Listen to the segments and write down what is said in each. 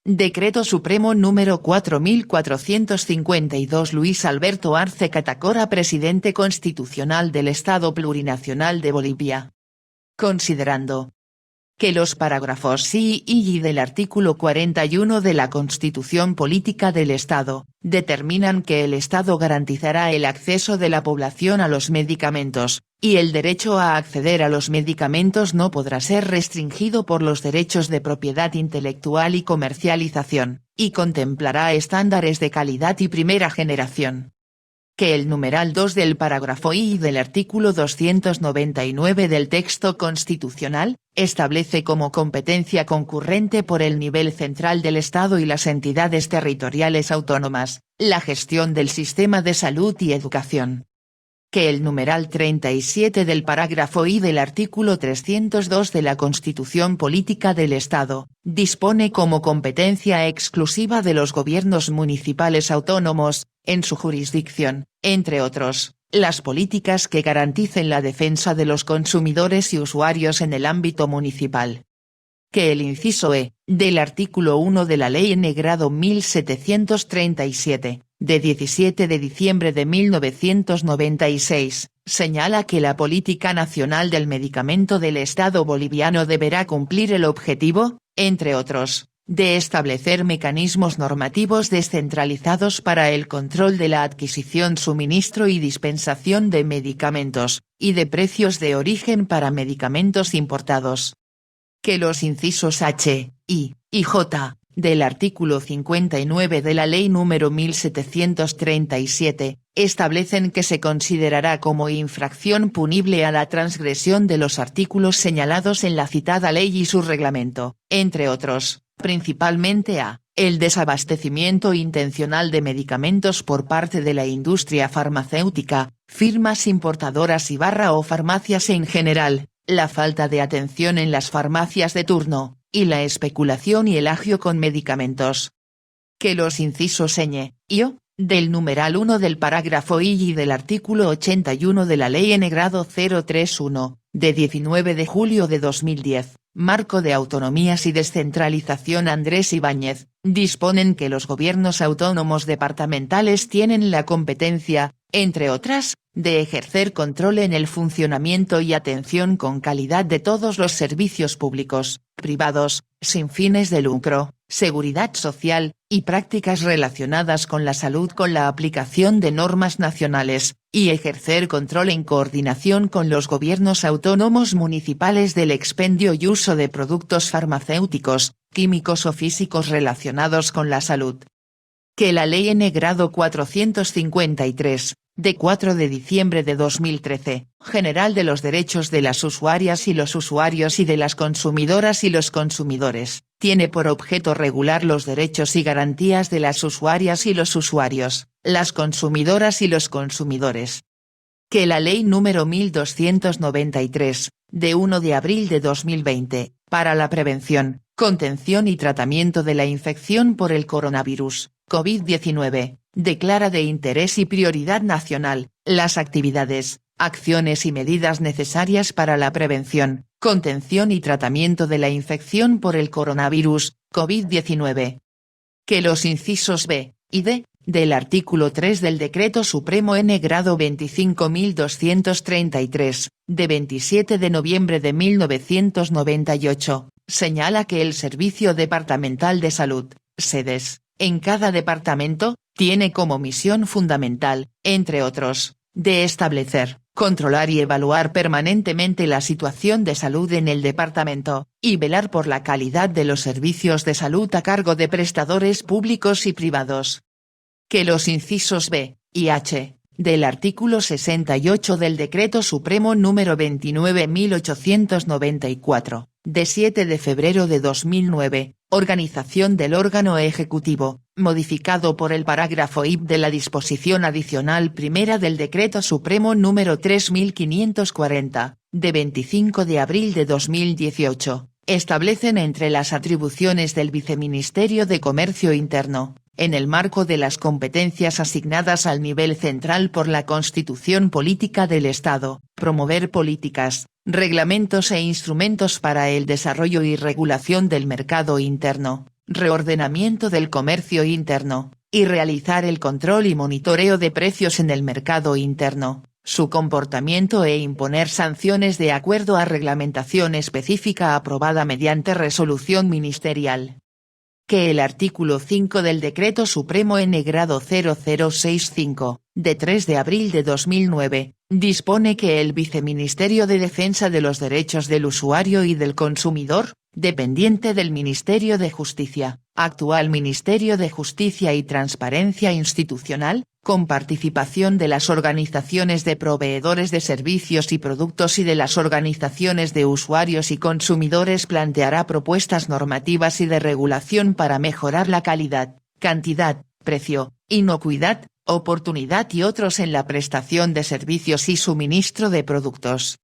Decreto Supremo número 4452. Luis Alberto Arce Catacora, presidente constitucional del Estado Plurinacional de Bolivia. Considerando que los párrafos sí y del artículo 41 de la Constitución Política del Estado, determinan que el Estado garantizará el acceso de la población a los medicamentos, y el derecho a acceder a los medicamentos no podrá ser restringido por los derechos de propiedad intelectual y comercialización, y contemplará estándares de calidad y primera generación. Que el numeral 2 del párrafo I del artículo 299 del texto constitucional, establece como competencia concurrente por el nivel central del Estado y las entidades territoriales autónomas, la gestión del sistema de salud y educación. Que el numeral 37 del párrafo I del artículo 302 de la Constitución Política del Estado, dispone como competencia exclusiva de los gobiernos municipales autónomos, en su jurisdicción, entre otros, las políticas que garanticen la defensa de los consumidores y usuarios en el ámbito municipal. Que el inciso E, del artículo 1 de la Ley N-Grado 1737, de 17 de diciembre de 1996, señala que la Política Nacional del Medicamento del Estado boliviano deberá cumplir el objetivo, entre otros, de establecer mecanismos normativos descentralizados para el control de la adquisición, suministro y dispensación de medicamentos, y de precios de origen para medicamentos importados. Que los incisos H, I, y J, del artículo 59 de la Ley número 1737, establecen que se considerará como infracción punible a la transgresión de los artículos señalados en la citada ley y su reglamento, entre otros, principalmente a, el desabastecimiento intencional de medicamentos por parte de la industria farmacéutica, firmas importadoras y o farmacias en general, la falta de atención en las farmacias de turno, y la especulación y el agio con medicamentos. Que los incisos ñ, y o, del numeral 1 del párrafo I y del artículo 81 de la Ley N-Grado 031, de 19 de julio de 2010, Marco de Autonomías y Descentralización Andrés Ibáñez, disponen que los gobiernos autónomos departamentales tienen la competencia, entre otras, de ejercer control en el funcionamiento y atención con calidad de todos los servicios públicos, privados, sin fines de lucro, seguridad social, y prácticas relacionadas con la salud con la aplicación de normas nacionales, y ejercer control en coordinación con los gobiernos autónomos municipales del expendio y uso de productos farmacéuticos, químicos o físicos relacionados con la salud. Que la Ley N-Grado 453, de 4 de diciembre de 2013, General de los Derechos de las Usuarias y los Usuarios y de las Consumidoras y los Consumidores, tiene por objeto regular los derechos y garantías de las usuarias y los usuarios, las consumidoras y los consumidores. Que la Ley número 1293, de 1 de abril de 2020, para la prevención, contención y tratamiento de la infección por el coronavirus, COVID-19, declara de interés y prioridad nacional, las actividades, acciones y medidas necesarias para la prevención, contención y tratamiento de la infección por el coronavirus, COVID-19. Que los incisos B y D, del artículo 3 del Decreto Supremo N-Grado 25.233, de 27 de noviembre de 1998, señala que el Servicio Departamental de Salud, SEDES, en cada departamento, tiene como misión fundamental, entre otros, de establecer, controlar y evaluar permanentemente la situación de salud en el departamento, y velar por la calidad de los servicios de salud a cargo de prestadores públicos y privados. Que los incisos B y H, del artículo 68 del Decreto Supremo número 29.894, de 7 de febrero de 2009, organización del órgano ejecutivo, modificado por el párrafo I de la disposición adicional primera del Decreto Supremo número 3540, de 25 de abril de 2018, establecen entre las atribuciones del Viceministerio de Comercio Interno, en el marco de las competencias asignadas al nivel central por la Constitución Política del Estado, promover políticas, reglamentos e instrumentos para el desarrollo y regulación del mercado interno, reordenamiento del comercio interno, y realizar el control y monitoreo de precios en el mercado interno, su comportamiento e imponer sanciones de acuerdo a reglamentación específica aprobada mediante resolución ministerial. Que el artículo 5 del Decreto Supremo N°0065, de 3 de abril de 2009, dispone que el Viceministerio de Defensa de los Derechos del Usuario y del Consumidor, dependiente del Ministerio de Justicia, actual Ministerio de Justicia y Transparencia Institucional, con participación de las organizaciones de proveedores de servicios y productos y de las organizaciones de usuarios y consumidores, planteará propuestas normativas y de regulación para mejorar la calidad, cantidad, precio, inocuidad, oportunidad y otros en la prestación de servicios y suministro de productos.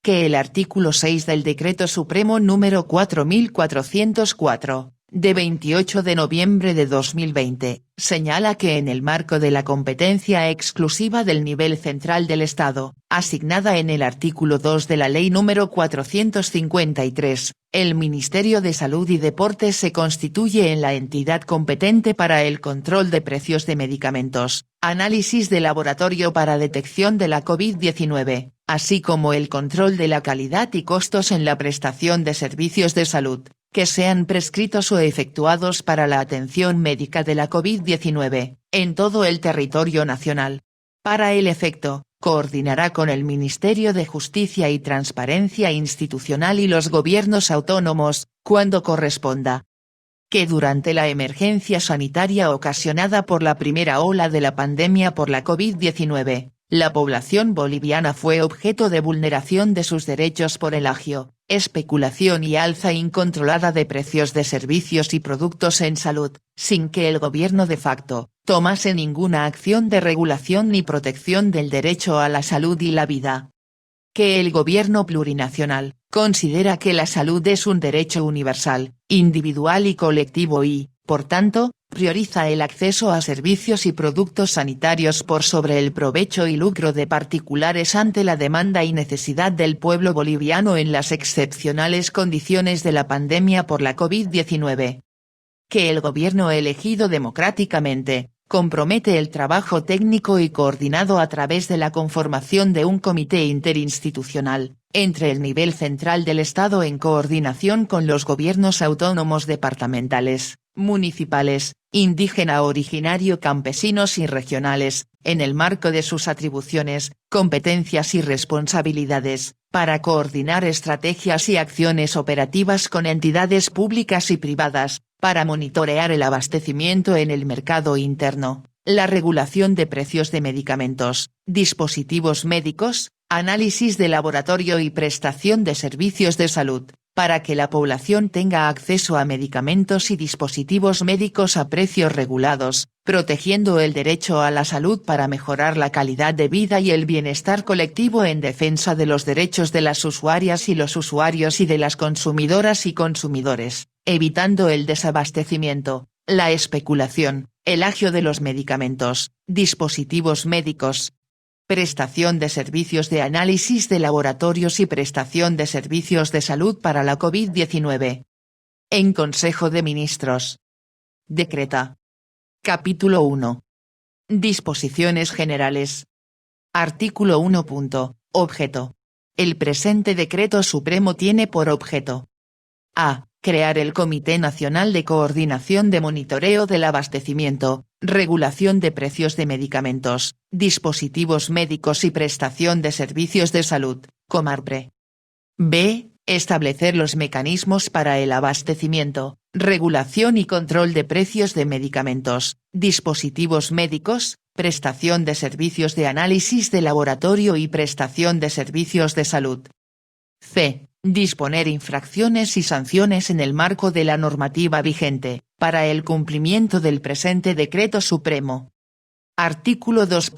Que el artículo 6 del Decreto Supremo número 4404, de 28 de noviembre de 2020, señala que en el marco de la competencia exclusiva del nivel central del Estado, asignada en el artículo 2 de la Ley número 453, el Ministerio de Salud y Deportes se constituye en la entidad competente para el control de precios de medicamentos, análisis de laboratorio para detección de la COVID-19, así como el control de la calidad y costos en la prestación de servicios de salud, que sean prescritos o efectuados para la atención médica de la COVID-19, en todo el territorio nacional. Para el efecto, coordinará con el Ministerio de Justicia y Transparencia Institucional y los gobiernos autónomos, cuando corresponda. Que durante la emergencia sanitaria ocasionada por la primera ola de la pandemia por la COVID-19, la población boliviana fue objeto de vulneración de sus derechos por el agio, especulación y alza incontrolada de precios de servicios y productos en salud, sin que el gobierno de facto tomase ninguna acción de regulación ni protección del derecho a la salud y la vida. Que el gobierno plurinacional considera que la salud es un derecho universal, individual y colectivo y, por tanto, prioriza el acceso a servicios y productos sanitarios por sobre el provecho y lucro de particulares ante la demanda y necesidad del pueblo boliviano en las excepcionales condiciones de la pandemia por la COVID-19. Que el gobierno elegido democráticamente compromete el trabajo técnico y coordinado a través de la conformación de un comité interinstitucional, entre el nivel central del Estado en coordinación con los gobiernos autónomos departamentales, municipales, indígena originario campesinos y regionales, en el marco de sus atribuciones, competencias y responsabilidades, para coordinar estrategias y acciones operativas con entidades públicas y privadas, para monitorear el abastecimiento en el mercado interno, la regulación de precios de medicamentos, dispositivos médicos, análisis de laboratorio y prestación de servicios de salud, para que la población tenga acceso a medicamentos y dispositivos médicos a precios regulados, protegiendo el derecho a la salud para mejorar la calidad de vida y el bienestar colectivo en defensa de los derechos de las usuarias y los usuarios y de las consumidoras y consumidores, evitando el desabastecimiento, la especulación, el agio de los medicamentos, dispositivos médicos, prestación de servicios de análisis de laboratorios y prestación de servicios de salud para la COVID-19. En Consejo de Ministros. Decreta. Capítulo 1. Disposiciones generales. Artículo 1. Objeto. El presente Decreto Supremo tiene por objeto: a. Crear el Comité Nacional de Coordinación de Monitoreo del Abastecimiento, Regulación de Precios de Medicamentos, Dispositivos Médicos y Prestación de Servicios de Salud, Comarpre. b. Establecer los mecanismos para el abastecimiento, regulación y control de precios de medicamentos, dispositivos médicos, prestación de servicios de análisis de laboratorio y prestación de servicios de salud. c. Disponer infracciones y sanciones en el marco de la normativa vigente, para el cumplimiento del presente Decreto Supremo. Artículo 2.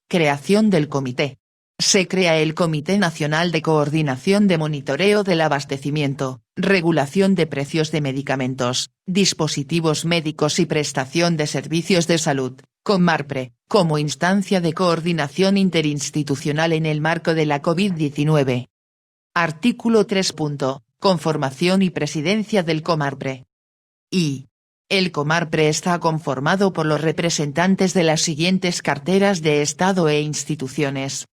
Creación del Comité. Se crea el Comité Nacional de Coordinación de Monitoreo del Abastecimiento, Regulación de Precios de Medicamentos, Dispositivos Médicos y Prestación de Servicios de Salud, Comarpre, como instancia de coordinación interinstitucional en el marco de la COVID-19. Artículo 3. Conformación y presidencia del Comarpre. Y, El Comarpre está conformado por los representantes de las siguientes carteras de Estado e instituciones.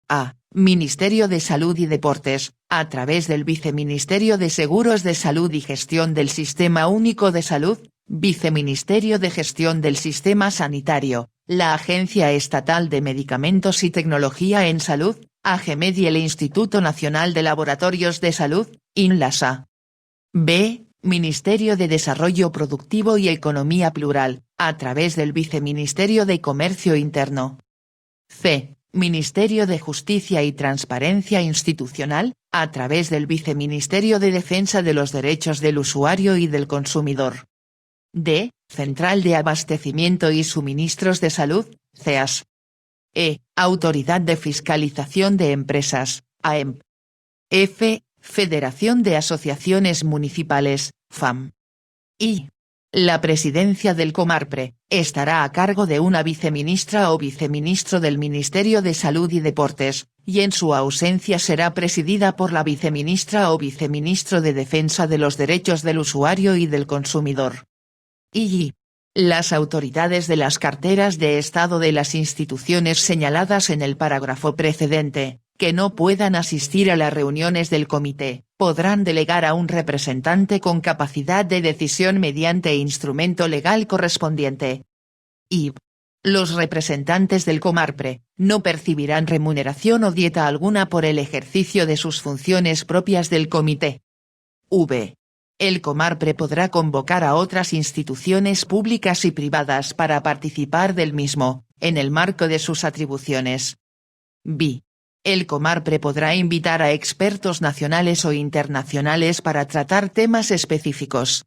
A. Ministerio de Salud y Deportes, a través del Viceministerio de Seguros de Salud y Gestión del Sistema Único de Salud, Viceministerio de Gestión del Sistema Sanitario, la Agencia Estatal de Medicamentos y Tecnología en Salud, AGEMED y el Instituto Nacional de Laboratorios de Salud, INLASA. B. Ministerio de Desarrollo Productivo y Economía Plural, a través del Viceministerio de Comercio Interno. C. Ministerio de Justicia y Transparencia Institucional, a través del Viceministerio de Defensa de los Derechos del Usuario y del Consumidor. D. Central de Abastecimiento y Suministros de Salud, CEAS. E. Autoridad de Fiscalización de Empresas, AEMP. F. Federación de Asociaciones Municipales, FAM. I. La presidencia del Comarpre estará a cargo de una viceministra o viceministro del Ministerio de Salud y Deportes, y en su ausencia será presidida por la viceministra o viceministro de Defensa de los Derechos del Usuario y del Consumidor. Y las autoridades de las carteras de Estado de las instituciones señaladas en el parágrafo precedente, que no puedan asistir a las reuniones del comité, podrán delegar a un representante con capacidad de decisión mediante instrumento legal correspondiente. Y los representantes del Comarpre no percibirán remuneración o dieta alguna por el ejercicio de sus funciones propias del comité. V. El Comarpre podrá convocar a otras instituciones públicas y privadas para participar del mismo, en el marco de sus atribuciones. B. El Comarpre podrá invitar a expertos nacionales o internacionales para tratar temas específicos.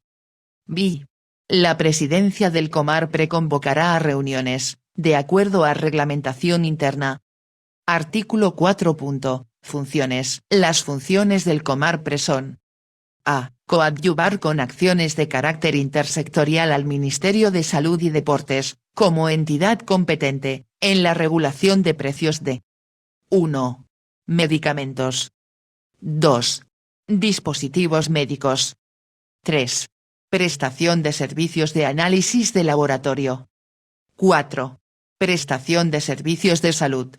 B. La presidencia del Comarpre convocará a reuniones, de acuerdo a reglamentación interna. Artículo 4. Funciones. Las funciones del Comarpre son: A. Coadyuvar con acciones de carácter intersectorial al Ministerio de Salud y Deportes, como entidad competente, en la regulación de precios de 1. Medicamentos. 2. Dispositivos médicos. 3. Prestación de servicios de análisis de laboratorio. 4. Prestación de servicios de salud.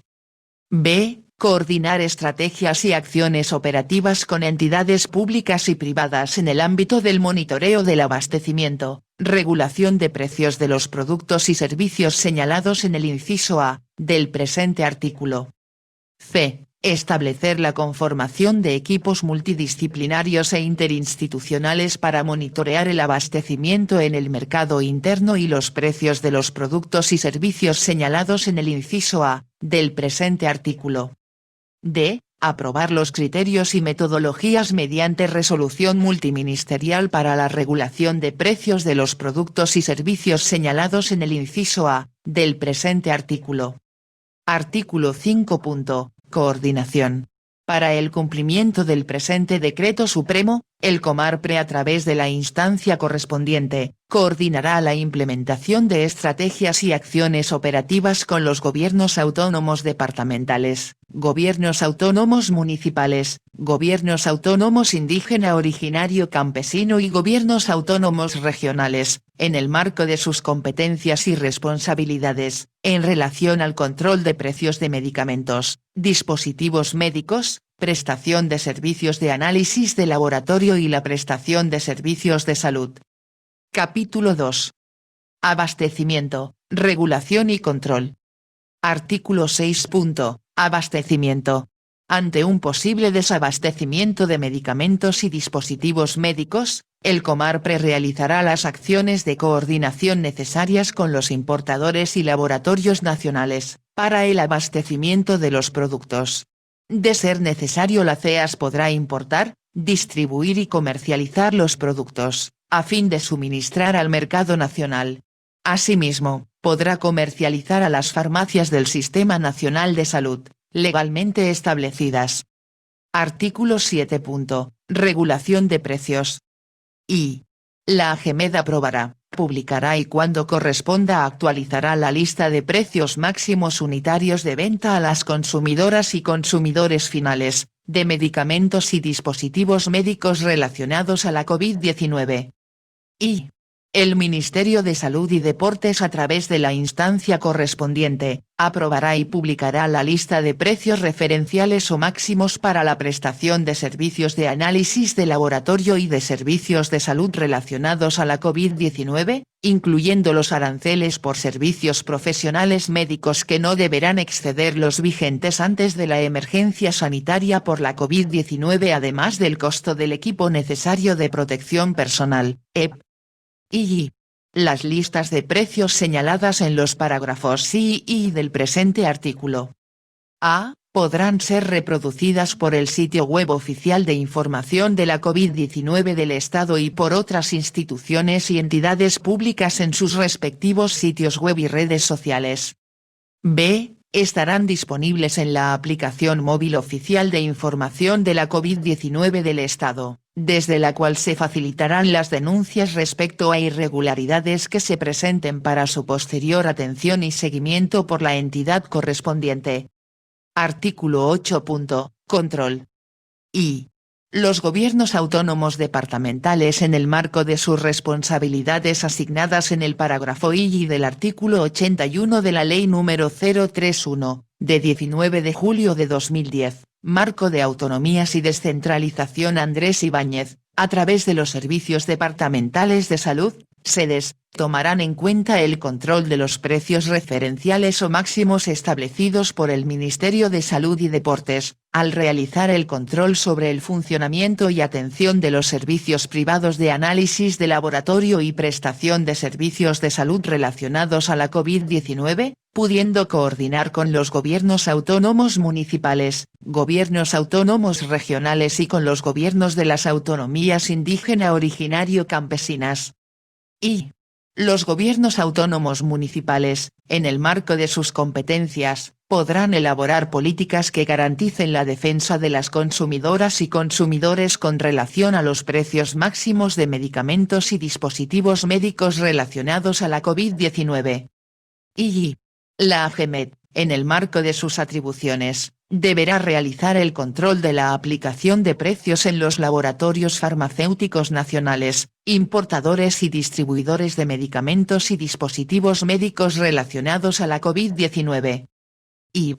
B. Coordinar estrategias y acciones operativas con entidades públicas y privadas en el ámbito del monitoreo del abastecimiento, regulación de precios de los productos y servicios señalados en el inciso A, del presente artículo. C. Establecer la conformación de equipos multidisciplinarios e interinstitucionales para monitorear el abastecimiento en el mercado interno y los precios de los productos y servicios señalados en el inciso A, del presente artículo. D. Aprobar los criterios y metodologías mediante resolución multiministerial para la regulación de precios de los productos y servicios señalados en el inciso A, del presente artículo. Artículo 5. Coordinación. Para el cumplimiento del presente Decreto Supremo, el Comarpre a través de la instancia correspondiente, coordinará la implementación de estrategias y acciones operativas con los gobiernos autónomos departamentales, gobiernos autónomos municipales, gobiernos autónomos indígena originario campesino y gobiernos autónomos regionales, en el marco de sus competencias y responsabilidades, en relación al control de precios de medicamentos, dispositivos médicos, prestación de servicios de análisis de laboratorio y la prestación de servicios de salud. Capítulo 2. Abastecimiento, regulación y control. Artículo 6. Abastecimiento. Ante un posible desabastecimiento de medicamentos y dispositivos médicos, el Comarpre realizará las acciones de coordinación necesarias con los importadores y laboratorios nacionales, para el abastecimiento de los productos. De ser necesario, la CEAS podrá importar, distribuir y comercializar los productos, a fin de suministrar al mercado nacional. Asimismo, podrá comercializar a las farmacias del Sistema Nacional de Salud, legalmente establecidas. Artículo 7. Regulación de precios. Y la AGEMED aprobará, publicará y cuando corresponda actualizará la lista de precios máximos unitarios de venta a las consumidoras y consumidores finales, de medicamentos y dispositivos médicos relacionados a la COVID-19. Y El Ministerio de Salud y Deportes a través de la instancia correspondiente, aprobará y publicará la lista de precios referenciales o máximos para la prestación de servicios de análisis de laboratorio y de servicios de salud relacionados a la COVID-19, incluyendo los aranceles por servicios profesionales médicos que no deberán exceder los vigentes antes de la emergencia sanitaria por la COVID-19, además del costo del equipo necesario de protección personal, EP. Y las listas de precios señaladas en los parágrafos sí y del presente artículo. A. Podrán ser reproducidas por el sitio web oficial de información de la COVID-19 del Estado y por otras instituciones y entidades públicas en sus respectivos sitios web y redes sociales. B. Estarán disponibles en la aplicación móvil oficial de información de la COVID-19 del Estado, desde la cual se facilitarán las denuncias respecto a irregularidades que se presenten para su posterior atención y seguimiento por la entidad correspondiente. Artículo 8. Control. Y. Los gobiernos autónomos departamentales, en el marco de sus responsabilidades asignadas en el parágrafo I del artículo 81 de la Ley número 031, de 19 de julio de 2010, Marco de Autonomías y Descentralización Andrés Ibáñez, a través de los servicios departamentales de salud, sedes, tomarán en cuenta el control de los precios referenciales o máximos establecidos por el Ministerio de Salud y Deportes, al realizar el control sobre el funcionamiento y atención de los servicios privados de análisis de laboratorio y prestación de servicios de salud relacionados a la COVID-19, pudiendo coordinar con los gobiernos autónomos municipales, gobiernos autónomos regionales y con los gobiernos de las autonomías indígena originario campesinas. Y. Los gobiernos autónomos municipales, en el marco de sus competencias, podrán elaborar políticas que garanticen la defensa de las consumidoras y consumidores con relación a los precios máximos de medicamentos y dispositivos médicos relacionados a la COVID-19. Y. La AGEMET, en el marco de sus atribuciones, deberá realizar el control de la aplicación de precios en los laboratorios farmacéuticos nacionales, importadores y distribuidores de medicamentos y dispositivos médicos relacionados a la COVID-19. Y.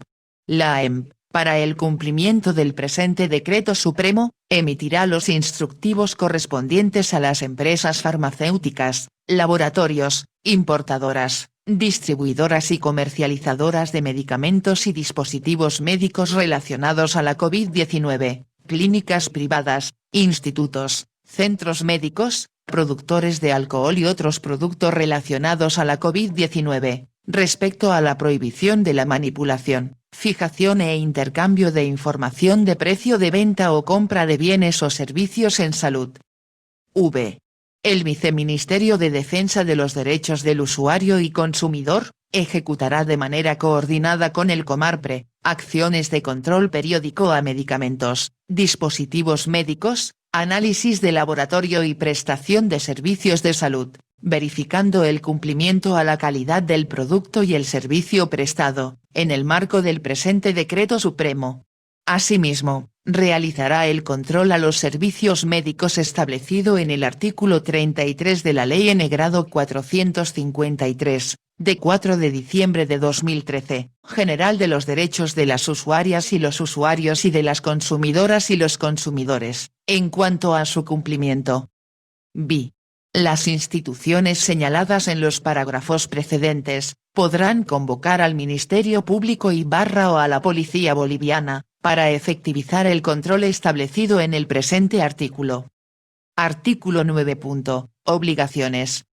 La AEMP, para el cumplimiento del presente Decreto Supremo, emitirá los instructivos correspondientes a las empresas farmacéuticas, laboratorios, importadoras, distribuidoras y comercializadoras de medicamentos y dispositivos médicos relacionados a la COVID-19, clínicas privadas, institutos, centros médicos, productores de alcohol y otros productos relacionados a la COVID-19, respecto a la prohibición de la manipulación, fijación e intercambio de información de precio de venta o compra de bienes o servicios en salud. V. El Viceministerio de Defensa de los Derechos del Usuario y Consumidor, ejecutará de manera coordinada con el Comarpre, acciones de control periódico a medicamentos, dispositivos médicos, análisis de laboratorio y prestación de servicios de salud, verificando el cumplimiento a la calidad del producto y el servicio prestado, en el marco del presente Decreto Supremo. Asimismo, realizará el control a los servicios médicos establecido en el artículo 33 de la Ley N-grado 453, de 4 de diciembre de 2013, General de los Derechos de las Usuarias y los Usuarios y de las Consumidoras y los Consumidores, en cuanto a su cumplimiento. B. Las instituciones señaladas en los parágrafos precedentes, podrán convocar al Ministerio Público o a la Policía Boliviana, para efectivizar el control establecido en el presente artículo. Artículo 9. Obligaciones.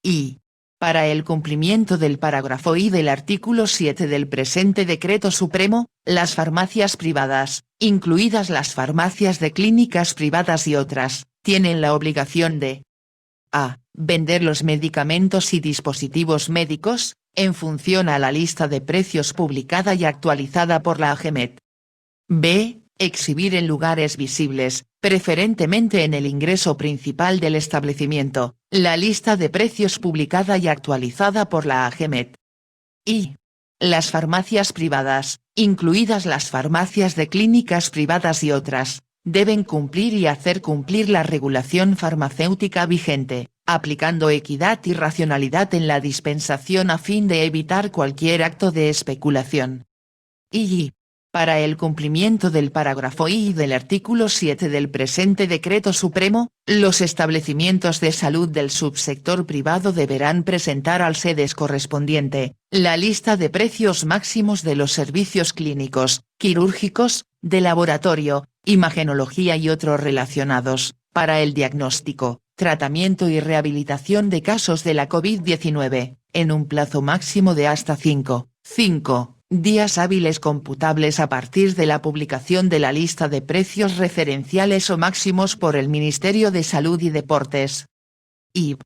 Y. Para el cumplimiento del parágrafo I del artículo 7 del presente Decreto Supremo, las farmacias privadas, incluidas las farmacias de clínicas privadas y otras, tienen la obligación de a. Vender los medicamentos y dispositivos médicos, en función a la lista de precios publicada y actualizada por la AGEMET. B. Exhibir en lugares visibles, preferentemente en el ingreso principal del establecimiento, la lista de precios publicada y actualizada por la AGEMET. Y. Las farmacias privadas, incluidas las farmacias de clínicas privadas y otras, deben cumplir y hacer cumplir la regulación farmacéutica vigente, aplicando equidad y racionalidad en la dispensación a fin de evitar cualquier acto de especulación. Y. Para el cumplimiento del parágrafo I del artículo 7 del presente Decreto Supremo, los establecimientos de salud del subsector privado deberán presentar al SEDES correspondiente, la lista de precios máximos de los servicios clínicos, quirúrgicos, de laboratorio, imagenología y otros relacionados, para el diagnóstico, tratamiento y rehabilitación de casos de la COVID-19, en un plazo máximo de hasta 5 días hábiles computables a partir de la publicación de la lista de precios referenciales o máximos por el Ministerio de Salud y Deportes. Y.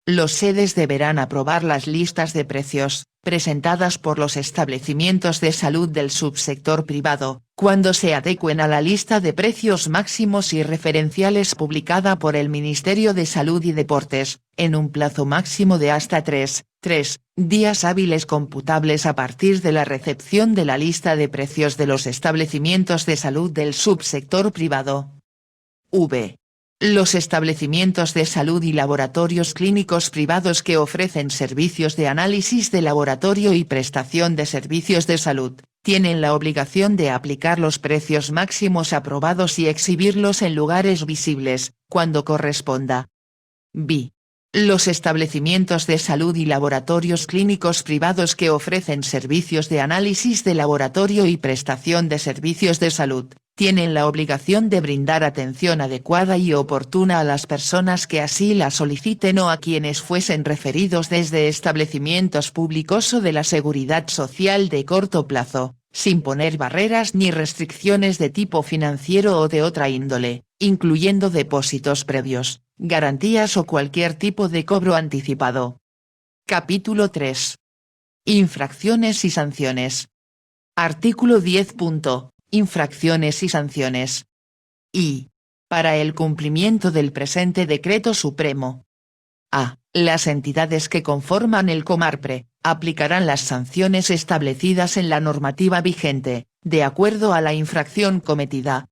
Los SEDES deberán aprobar las listas de precios, presentadas por los establecimientos de salud del subsector privado, cuando se adecuen a la lista de precios máximos y referenciales publicada por el Ministerio de Salud y Deportes, en un plazo máximo de hasta 3 días hábiles computables a partir de la recepción de la lista de precios de los establecimientos de salud del subsector privado. V. Los establecimientos de salud y laboratorios clínicos privados que ofrecen servicios de análisis de laboratorio y prestación de servicios de salud, tienen la obligación de aplicar los precios máximos aprobados y exhibirlos en lugares visibles, cuando corresponda. B. Los establecimientos de salud y laboratorios clínicos privados que ofrecen servicios de análisis de laboratorio y prestación de servicios de salud, tienen la obligación de brindar atención adecuada y oportuna a las personas que así la soliciten o a quienes fuesen referidos desde establecimientos públicos o de la seguridad social de corto plazo, sin poner barreras ni restricciones de tipo financiero o de otra índole, incluyendo depósitos previos, garantías o cualquier tipo de cobro anticipado. Capítulo 3. Infracciones y sanciones. Artículo 10. Infracciones y sanciones. Y. Para el cumplimiento del presente Decreto Supremo. A. Las entidades que conforman el Comarpre, aplicarán las sanciones establecidas en la normativa vigente, de acuerdo a la infracción cometida.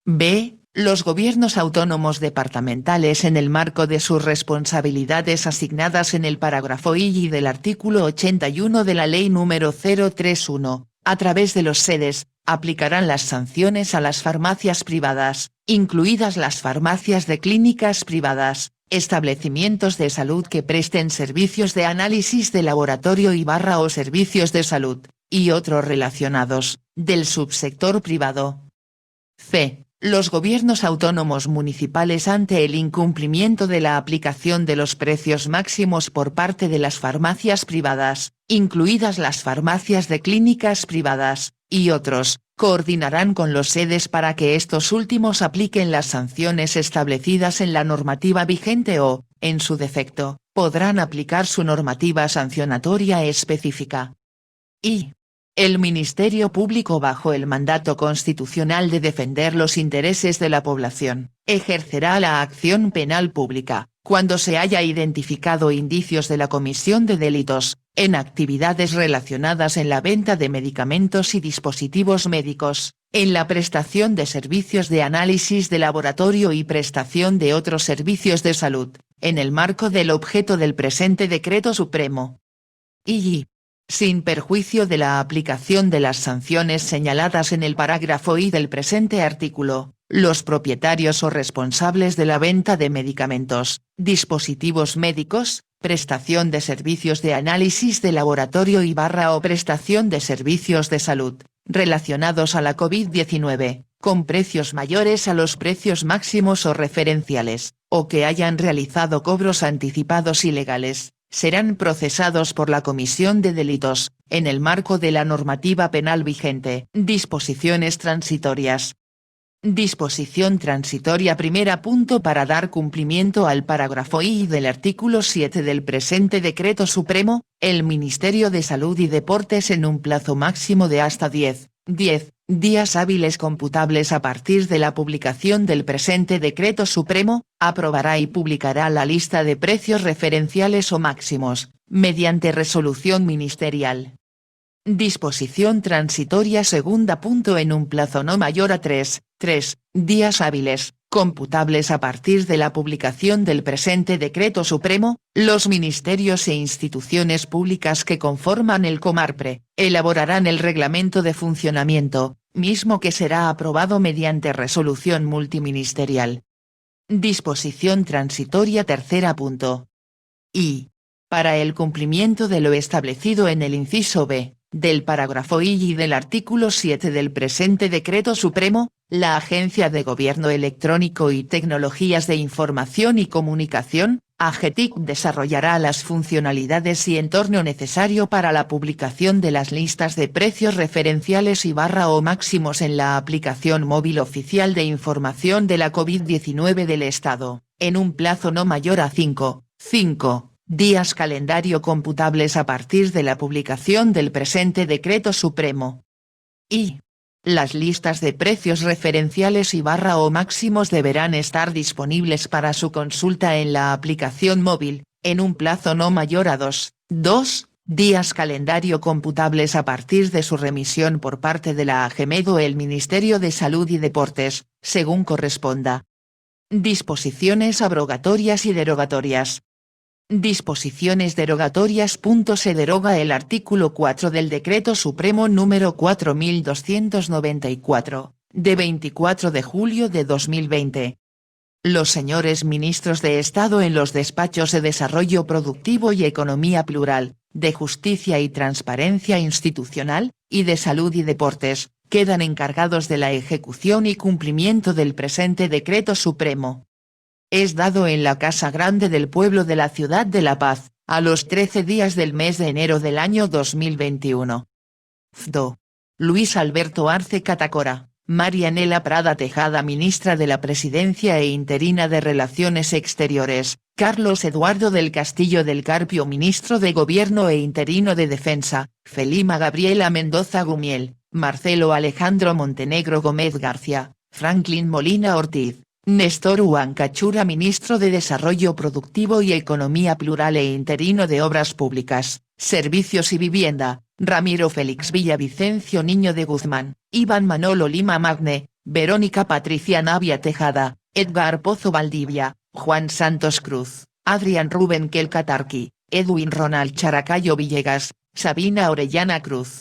B. Los gobiernos autónomos departamentales en el marco de sus responsabilidades asignadas en el parágrafo I del artículo 81 de la Ley número 031, a través de los SEDES, aplicarán las sanciones a las farmacias privadas, incluidas las farmacias de clínicas privadas, establecimientos de salud que presten servicios de análisis de laboratorio o servicios de salud, y otros relacionados, del subsector privado. C. Los gobiernos autónomos municipales ante el incumplimiento de la aplicación de los precios máximos por parte de las farmacias privadas, incluidas las farmacias de clínicas privadas, y otros, coordinarán con los SEDES para que estos últimos apliquen las sanciones establecidas en la normativa vigente o, en su defecto, podrán aplicar su normativa sancionatoria específica. Y. El Ministerio Público, bajo el mandato constitucional de defender los intereses de la población, ejercerá la acción penal pública, cuando se haya identificado indicios de la comisión de delitos, en actividades relacionadas en la venta de medicamentos y dispositivos médicos, en la prestación de servicios de análisis de laboratorio y prestación de otros servicios de salud, en el marco del objeto del presente Decreto Supremo. Y. Sin perjuicio de la aplicación de las sanciones señaladas en el parágrafo I del presente artículo, los propietarios o responsables de la venta de medicamentos, dispositivos médicos, prestación de servicios de análisis de laboratorio o prestación de servicios de salud, relacionados a la COVID-19, con precios mayores a los precios máximos o referenciales, o que hayan realizado cobros anticipados ilegales, serán procesados por la comisión de delitos, en el marco de la normativa penal vigente. Disposiciones transitorias. Disposición transitoria primera. Para dar cumplimiento al parágrafo I del artículo 7 del presente Decreto Supremo, el Ministerio de Salud y Deportes en un plazo máximo de hasta 10 días hábiles computables a partir de la publicación del presente Decreto Supremo, aprobará y publicará la lista de precios referenciales o máximos, mediante resolución ministerial. Disposición transitoria segunda. En un plazo no mayor a 3 días hábiles, computables a partir de la publicación del presente Decreto Supremo, los ministerios e instituciones públicas que conforman el Comarpre, elaborarán el reglamento de funcionamiento, mismo que será aprobado mediante resolución multiministerial. Disposición transitoria tercera. Y. Para el cumplimiento de lo establecido en el inciso b, del parágrafo I y del artículo 7 del presente Decreto Supremo, la Agencia de Gobierno Electrónico y Tecnologías de Información y Comunicación, AGETIC, desarrollará las funcionalidades y entorno necesario para la publicación de las listas de precios referenciales y o máximos en la aplicación móvil oficial de información de la COVID-19 del Estado, en un plazo no mayor a 5 días calendario computables a partir de la publicación del presente Decreto Supremo. Y. Las listas de precios referenciales y o máximos deberán estar disponibles para su consulta en la aplicación móvil, en un plazo no mayor a 2 días calendario computables a partir de su remisión por parte de la AGEMED o el Ministerio de Salud y Deportes, según corresponda. Disposiciones abrogatorias y derogatorias. Disposiciones derogatorias. Se deroga el artículo 4 del Decreto Supremo número 4294, de 24 de julio de 2020. Los señores ministros de Estado en los despachos de Desarrollo Productivo y Economía Plural, de Justicia y Transparencia Institucional, y de Salud y Deportes, quedan encargados de la ejecución y cumplimiento del presente Decreto Supremo. Es dado en la Casa Grande del Pueblo de la Ciudad de La Paz, a los 13 días del mes de enero del año 2021. FDO. Luis Alberto Arce Catacora, Marianela Prada Tejada Ministra de la Presidencia e interina de Relaciones Exteriores, Carlos Eduardo del Castillo del Carpio Ministro de Gobierno e interino de Defensa, Felima Gabriela Mendoza Gumiel, Marcelo Alejandro Montenegro Gómez García, Franklin Molina Ortiz, Néstor Huancachura Ministro de Desarrollo Productivo y Economía Plural e interino de Obras Públicas, Servicios y Vivienda, Ramiro Félix Villavicencio Niño de Guzmán, Iván Manolo Lima Magne, Verónica Patricia Navia Tejada, Edgar Pozo Valdivia, Juan Santos Cruz, Adrián Rubén Kelcatarqui, Edwin Ronald Characayo Villegas, Sabina Orellana Cruz.